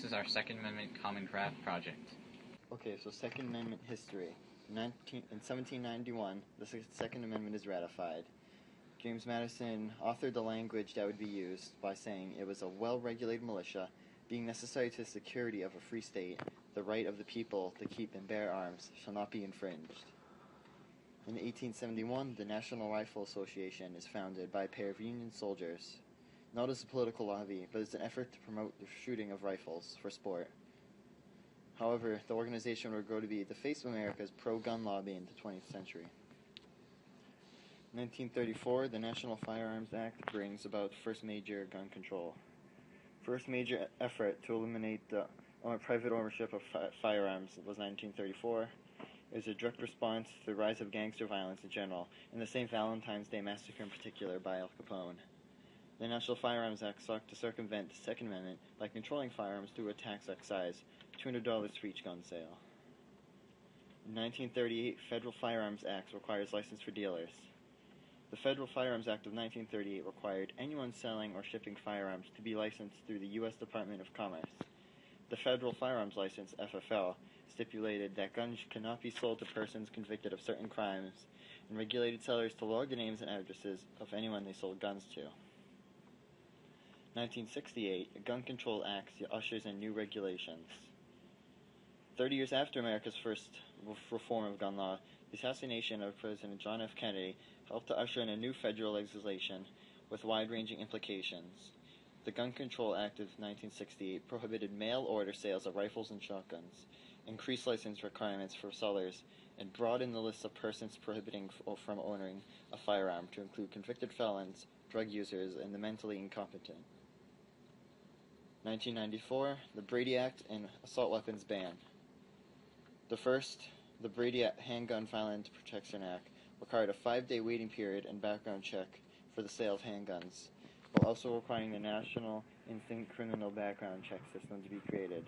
This is our Second Amendment Common Craft project. Okay, so Second Amendment history. In 1791, the Second Amendment is ratified. James Madison authored the language that would be used by saying it was a well-regulated militia, being necessary to the security of a free state. The right of the people to keep and bear arms shall not be infringed. In 1871, the National Rifle Association is founded by a pair of Union soldiers, not as a political lobby, but as an effort to promote the shooting of rifles for sport. However, the organization would grow to be the face of America's pro-gun lobby in the 20th century. In 1934, the National Firearms Act brings about the first major gun control. First major effort to eliminate the private ownership of firearms was 1934. It was a direct response to the rise of gangster violence in general, and the St. Valentine's Day Massacre in particular by Al Capone. The National Firearms Act sought to circumvent the Second Amendment by controlling firearms through a tax excise, $200 for each gun sale. In 1938, Federal Firearms Act requires license for dealers. The Federal Firearms Act of 1938 required anyone selling or shipping firearms to be licensed through the U.S. Department of Commerce. The Federal Firearms License, FFL, stipulated that guns could not be sold to persons convicted of certain crimes and regulated sellers to log the names and addresses of anyone they sold guns to. 1968, the Gun Control Act ushers in new regulations. 30 years after America's first reform of gun law, the assassination of President John F. Kennedy helped to usher in a new federal legislation with wide-ranging implications. The Gun Control Act of 1968 prohibited mail-order sales of rifles and shotguns, increased license requirements for sellers, and broadened the list of persons prohibiting from owning a firearm to include convicted felons, drug users, and the mentally incompetent. 1994, the Brady Act and assault weapons ban. The Brady Handgun Violence Protection Act required a 5-day waiting period and background check for the sale of handguns, while also requiring the National Instant Criminal Background Check system to be created.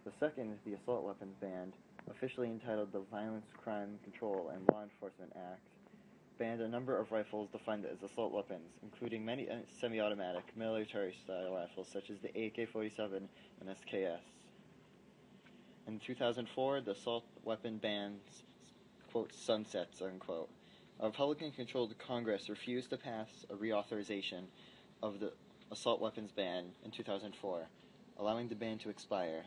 The second is the assault weapons ban, officially entitled the Violence, Crime Control, and Law Enforcement Act, banned a number of rifles defined as assault weapons, including many semi-automatic military-style rifles such as the AK-47 and SKS. In 2004, the assault weapon bans, quote, sunsets, unquote. A Republican-controlled Congress refused to pass a reauthorization of the assault weapons ban in 2004, allowing the ban to expire.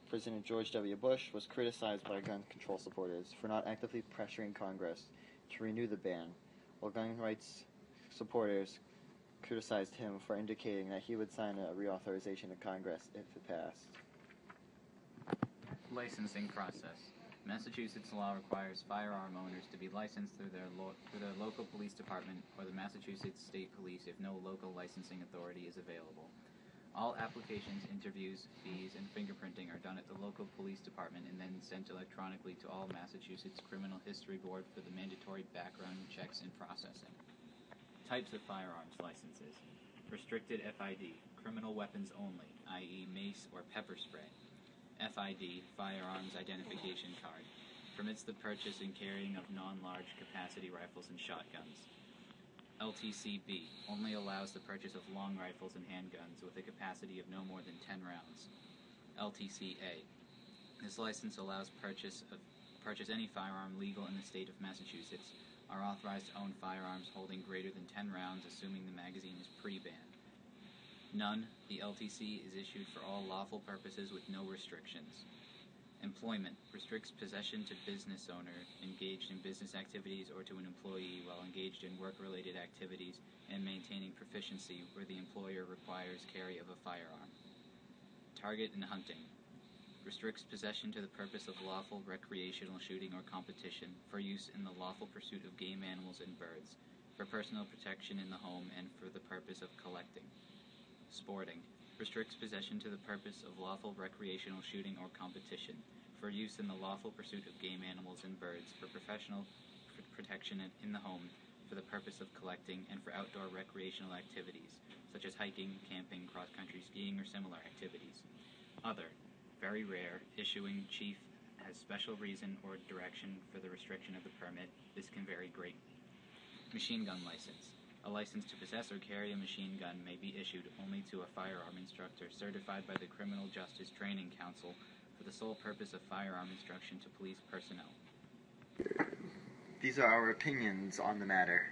President George W. Bush was criticized by gun control supporters for not actively pressuring Congress to renew the ban, while gun rights supporters criticized him for indicating that he would sign a reauthorization to Congress if it passed. Licensing process. Massachusetts law requires firearm owners to be licensed through their local police department or the Massachusetts State Police if no local licensing authority is available. All applications, interviews, fees, and fingerprinting are done at the local police department and then sent electronically to all Massachusetts Criminal History Board for the mandatory background checks and processing. Types of firearms licenses. Restricted FID, criminal weapons only, i.e. mace or pepper spray. FID, Firearms Identification Card, permits the purchase and carrying of non-large capacity rifles and shotguns. LTCB, only allows the purchase of long rifles and handguns with a capacity of no more than 10 rounds. LTCA, this license allows purchase any firearm legal in the state of Massachusetts, are authorized to own firearms holding greater than 10 rounds assuming the magazine is pre-banned. None, the LTC is issued for all lawful purposes with no restrictions. Employment, restricts possession to business owner engaged in business activities or to an employee while engaged in work-related activities and maintaining proficiency where the employer requires carry of a firearm. Target and hunting, restricts possession to the purpose of lawful recreational shooting or competition for use in the lawful pursuit of game animals and birds, for personal protection in the home and for the purpose of collecting. Sporting, restricts possession to the purpose of lawful recreational shooting or competition, for use in the lawful pursuit of game animals and birds, for professional protection in the home, for the purpose of collecting, and for outdoor recreational activities, such as hiking, camping, cross-country skiing, or similar activities. Other, very rare, issuing chief has special reason or direction for the restriction of the permit. This can vary greatly. Machine gun license. A license to possess or carry a machine gun may be issued only to a firearm instructor certified by the Criminal Justice Training Council for the sole purpose of firearm instruction to police personnel. These are our opinions on the matter.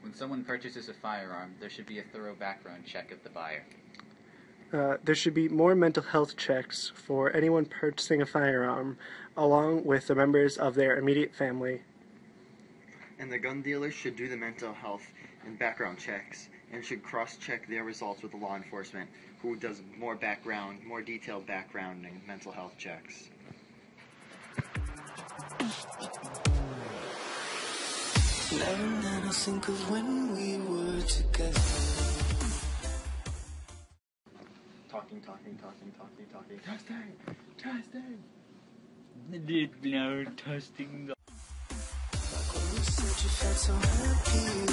When someone purchases a firearm, there should be a thorough background check of the buyer. There should be more mental health checks for anyone purchasing a firearm, along with the members of their immediate family. And the gun dealers should do the mental health and background checks, and should cross-check their results with the law enforcement, who does more detailed background and mental health checks. Never let us think of when we were together. Talking. Testing. Like when you said you felt so happy.